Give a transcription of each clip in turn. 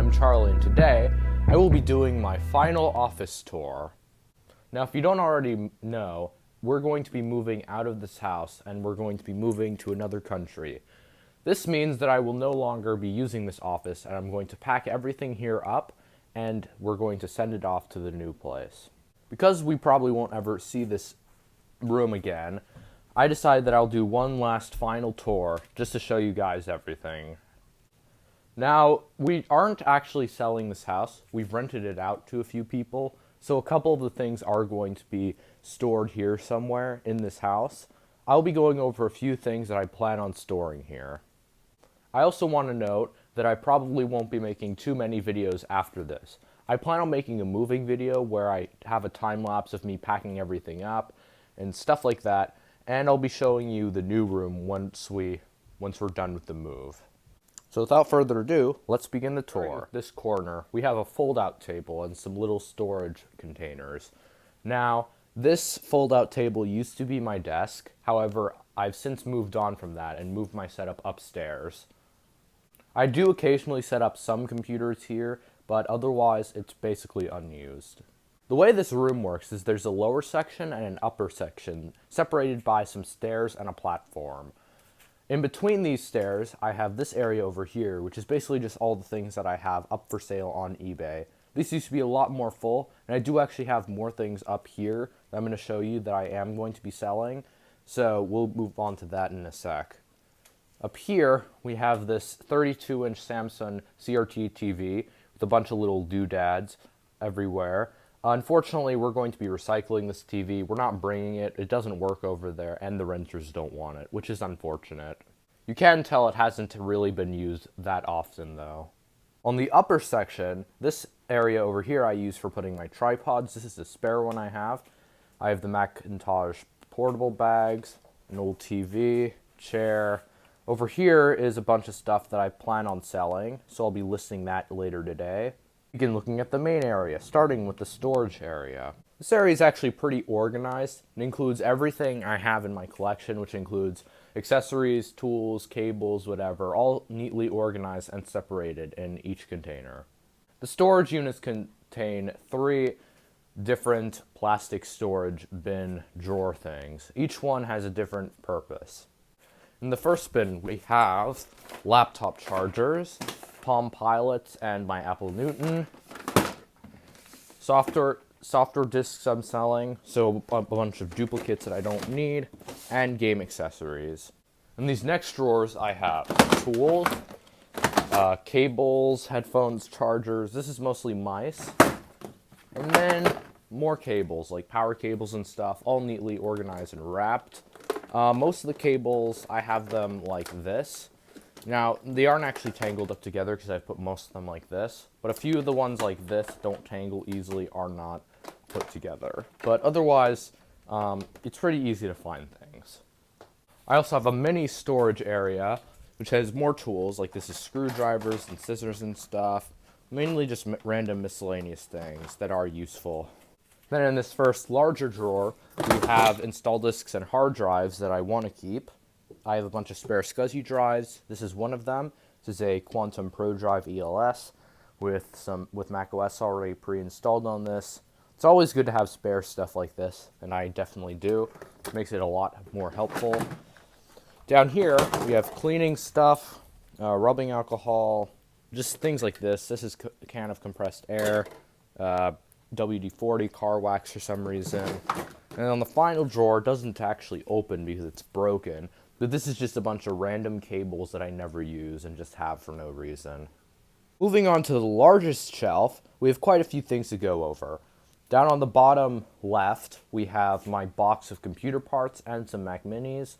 I'm Charlie, and today I will be doing my final office tour. Now, if you don't already know, we're going to be moving out of this house and we're going to be moving to another country. This means that I will no longer be using this office and I'm going to pack everything here up and we're going to send it off to the new place. Because we probably won't ever see this room again, I decided that I'll do one last final tour just to show you guys everything. Now, we aren't actually selling this house. We've rented it out to a few people, so a couple of the things are going to be stored here somewhere in this house. I'll be going over a few things that I plan on storing here. I also want to note that I probably won't be making too many videos after this. I plan on making a moving video where I have a time lapse of me packing everything up and stuff like that, and I'll be showing you the new room once we're done with the move. So without further ado, let's begin the tour. This corner, we have a fold-out table and some little storage containers. Now, this fold-out table used to be my desk. However, I've since moved on from that and moved my setup upstairs. I do occasionally set up some computers here, but otherwise it's basically unused. The way this room works is there's a lower section and an upper section, separated by some stairs and a platform. In between these stairs, I have this area over here, which is basically just all the things that I have up for sale on eBay. This used to be a lot more full, and I do actually have more things up here that I'm going to show you that I am going to be selling, so we'll move on to that in a sec. Up here, we have this 32-inch Samsung CRT TV with a bunch of little doodads everywhere. Unfortunately, we're going to be recycling this TV. We're not bringing it. It doesn't work over there, and the renters don't want it, which is unfortunate. You can tell it hasn't really been used that often, though. On the upper section, this area over here I use for putting my tripods. This is the spare one I have. I have the Macintosh portable bags, an old TV, chair. Over here is a bunch of stuff that I plan on selling, so I'll be listing that later today. Begin looking at the main area, starting with the storage area. This area is actually pretty organized. It includes everything I have in my collection, which includes accessories, tools, cables, whatever, all neatly organized and separated in each container. The storage units contain 3 different plastic storage bin drawer things. Each one has a different purpose. In the first bin, we have laptop chargers, Palm Pilots, and my Apple Newton. Software disks I'm selling, so a bunch of duplicates that I don't need, and game accessories. In these next drawers, I have tools, cables, headphones, chargers. This is mostly mice. And then more cables, like power cables and stuff, all neatly organized and wrapped. Most of the cables, I have them like this. Now, they aren't actually tangled up together because I've put most of them like this, but a few of the ones like this don't tangle easily, are not put together. But otherwise, it's pretty easy to find things. I also have a mini storage area, which has more tools, like this is screwdrivers and scissors and stuff, mainly just random miscellaneous things that are useful. Then in this first larger drawer, we have install disks and hard drives that I want to keep. I have a bunch of spare SCSI drives. This is one of them. This is a Quantum Pro Drive ELS with macOS already pre-installed on this. It's always good to have spare stuff like this, and I definitely do. It makes it a lot more helpful. Down here, we have cleaning stuff, rubbing alcohol, just things like this. This is a can of compressed air, WD-40 car wax for some reason. And on the final drawer, it doesn't actually open because it's broken. But this is just a bunch of random cables that I never use and just have for no reason. Moving on to the largest shelf, we have quite a few things to go over. Down on the bottom left, we have my box of computer parts and some Mac Minis.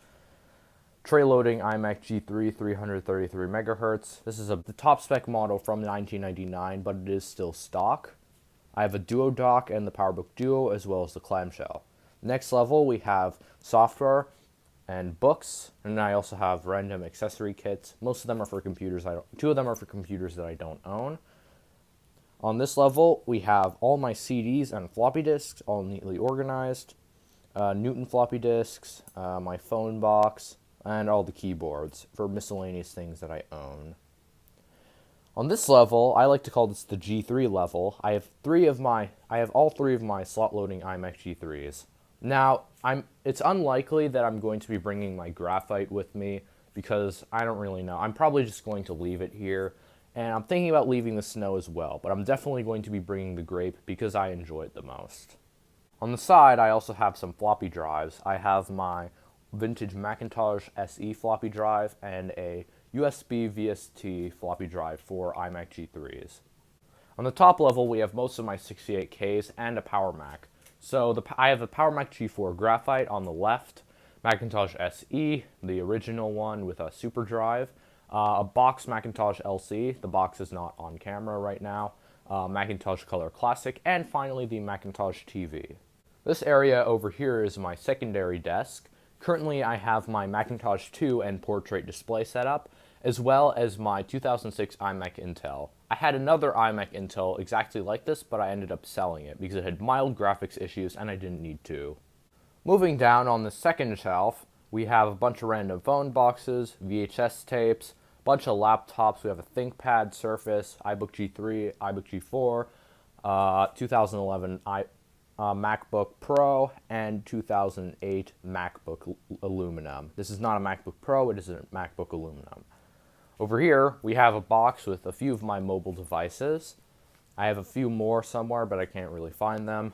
Tray loading iMac G3 333 MHz. This is the top spec model from 1999, but it is still stock. I have a Duo dock and the PowerBook Duo, as well as the clamshell. Next level, we have software and books, and I also have random accessory kits. Most of them are for computers. 2 of them are for computers that I don't own. On this level, we have all my CDs and floppy disks, all neatly organized. Newton floppy disks, my phone box, and all the keyboards for miscellaneous things that I own. On this level, I like to call this the G3 level. I have all three of my slot loading iMac G3s. Now, it's unlikely that I'm going to be bringing my graphite with me because I don't really know. I'm probably just going to leave it here, and I'm thinking about leaving the snow as well, but I'm definitely going to be bringing the grape because I enjoy it the most. On the side, I also have some floppy drives. I have my vintage Macintosh SE floppy drive and a USB VST floppy drive for iMac G3s. On the top level, we have most of my 68Ks and a Power Mac. So I have a Power Mac G4 Graphite on the left, Macintosh SE, the original one with a super drive, a box Macintosh LC, the box is not on camera right now, Macintosh Color Classic, and finally the Macintosh TV. This area over here is my secondary desk. Currently I have my Macintosh 2 and portrait display set up, as well as my 2006 iMac Intel. I had another iMac Intel exactly like this, but I ended up selling it because it had mild graphics issues and I didn't need to. Moving down on the second shelf, we have a bunch of random phone boxes, VHS tapes, a bunch of laptops. We have a ThinkPad, Surface, iBook G3, iBook G4, 2011 MacBook Pro, and 2008 MacBook Aluminum. This is not a MacBook Pro, it is a MacBook Aluminum. Over here, we have a box with a few of my mobile devices. I have a few more somewhere, but I can't really find them.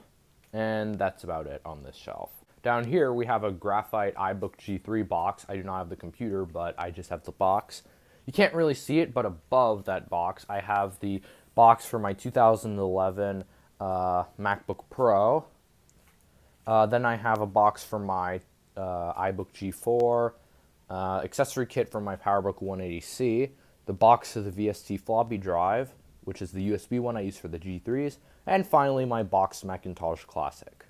And that's about it on this shelf. Down here, we have a graphite iBook G3 box. I do not have the computer, but I just have the box. You can't really see it, but above that box, I have the box for my 2011 MacBook Pro. Then I have a box for my iBook G4, accessory kit for my PowerBook 180C, the box of the VST floppy drive, which is the USB one I use for the G3s, and finally my boxed Macintosh Classic.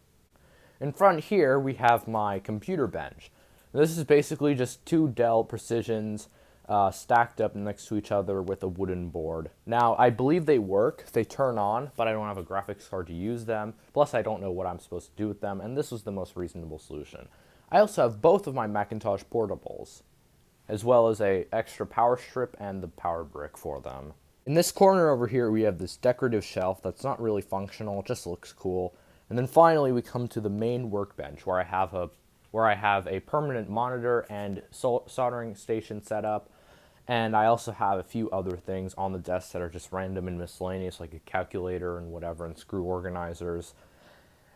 In front here, we have my computer bench. This is basically just two Dell Precisions stacked up next to each other with a wooden board. Now, I believe they work, they turn on, but I don't have a graphics card to use them, plus I don't know what I'm supposed to do with them, and this was the most reasonable solution. I also have both of my Macintosh portables, as well as a extra power strip and the power brick for them. In this corner over here, we have this decorative shelf that's not really functional, it just looks cool. And then finally, we come to the main workbench where I have a permanent monitor and soldering station set up. And I also have a few other things on the desk that are just random and miscellaneous, like a calculator and whatever, and screw organizers.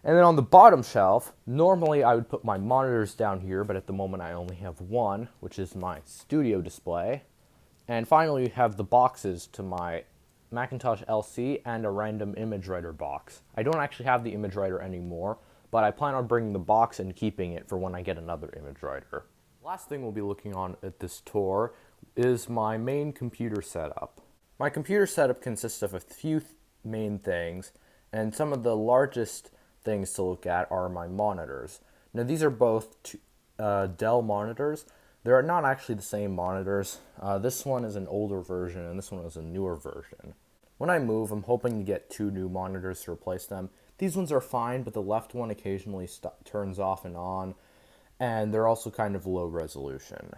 And then on the bottom shelf, normally I would put my monitors down here, but at the moment I only have one, which is my studio display. And finally, we have the boxes to my Macintosh LC and a random image writer box. I don't actually have the image writer anymore, but I plan on bringing the box and keeping it for when I get another image writer. Last thing we'll be looking on at this tour is my main computer setup. My computer setup consists of a few main things, and some of the largest things to look at are my monitors. Now these are both Dell monitors. They're not actually the same monitors. This one is an older version and this one is a newer version. When I move, I'm hoping to get two new monitors to replace them. These ones are fine, but the left one occasionally turns off and on, and they're also kind of low resolution.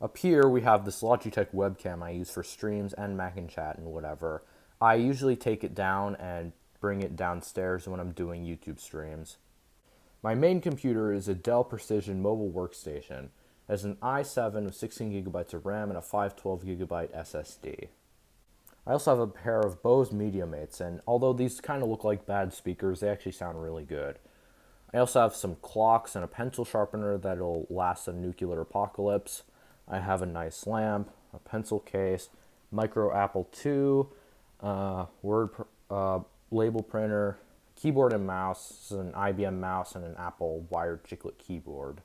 Up here we have this Logitech webcam I use for streams and Mac and Chat and whatever. I usually take it down and bring it downstairs when I'm doing YouTube streams. My main computer is a Dell Precision mobile workstation. It has an i7 with 16GB of RAM and a 512GB SSD. I also have a pair of Bose MediaMates, and although these kind of look like bad speakers, they actually sound really good. I also have some clocks and a pencil sharpener that'll last a nuclear apocalypse. I have a nice lamp, a pencil case, micro Apple II, word label printer, keyboard and mouse. This is an IBM mouse and an Apple wired chiclet keyboard.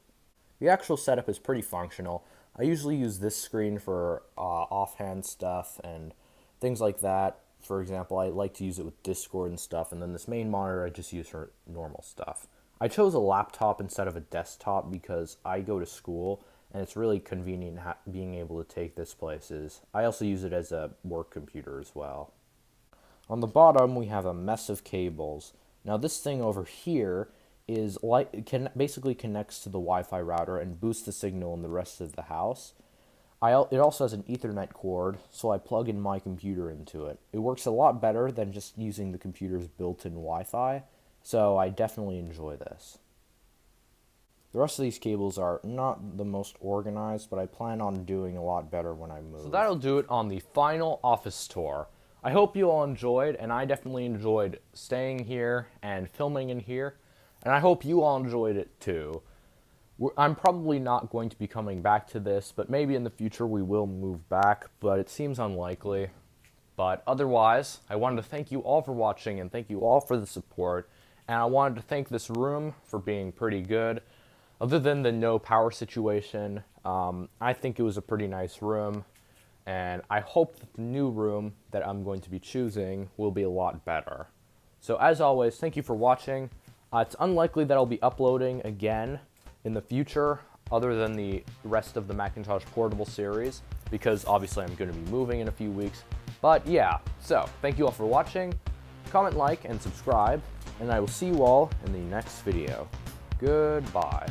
The actual setup is pretty functional. I usually use this screen for offhand stuff and things like that. For example, I like to use it with Discord and stuff, and then this main monitor I just use for normal stuff. I chose a laptop instead of a desktop because I go to school and it's really convenient being able to take this places. I also use it as a work computer as well. On the bottom we have a mess of cables. Now this thing over here is basically connects to the Wi-Fi router and boosts the signal in the rest of the house. It also has an Ethernet cord, so I plug in my computer into it. It works a lot better than just using the computer's built-in Wi-Fi, so I definitely enjoy this. The rest of these cables are not the most organized, but I plan on doing a lot better when I move. So that'll do it on the final office tour. I hope you all enjoyed, and I definitely enjoyed staying here and filming in here, and I hope you all enjoyed it too. I'm probably not going to be coming back to this, but maybe in the future we will move back, but it seems unlikely. But otherwise, I wanted to thank you all for watching and thank you all for the support, and I wanted to thank this room for being pretty good. Other than the no power situation, I think it was a pretty nice room, and I hope that the new room that I'm going to be choosing will be a lot better. So as always, thank you for watching. It's unlikely that I'll be uploading again in the future, other than the rest of the Macintosh Portable series, because obviously I'm going to be moving in a few weeks. But yeah, so thank you all for watching. Comment, like, and subscribe, and I will see you all in the next video. Goodbye.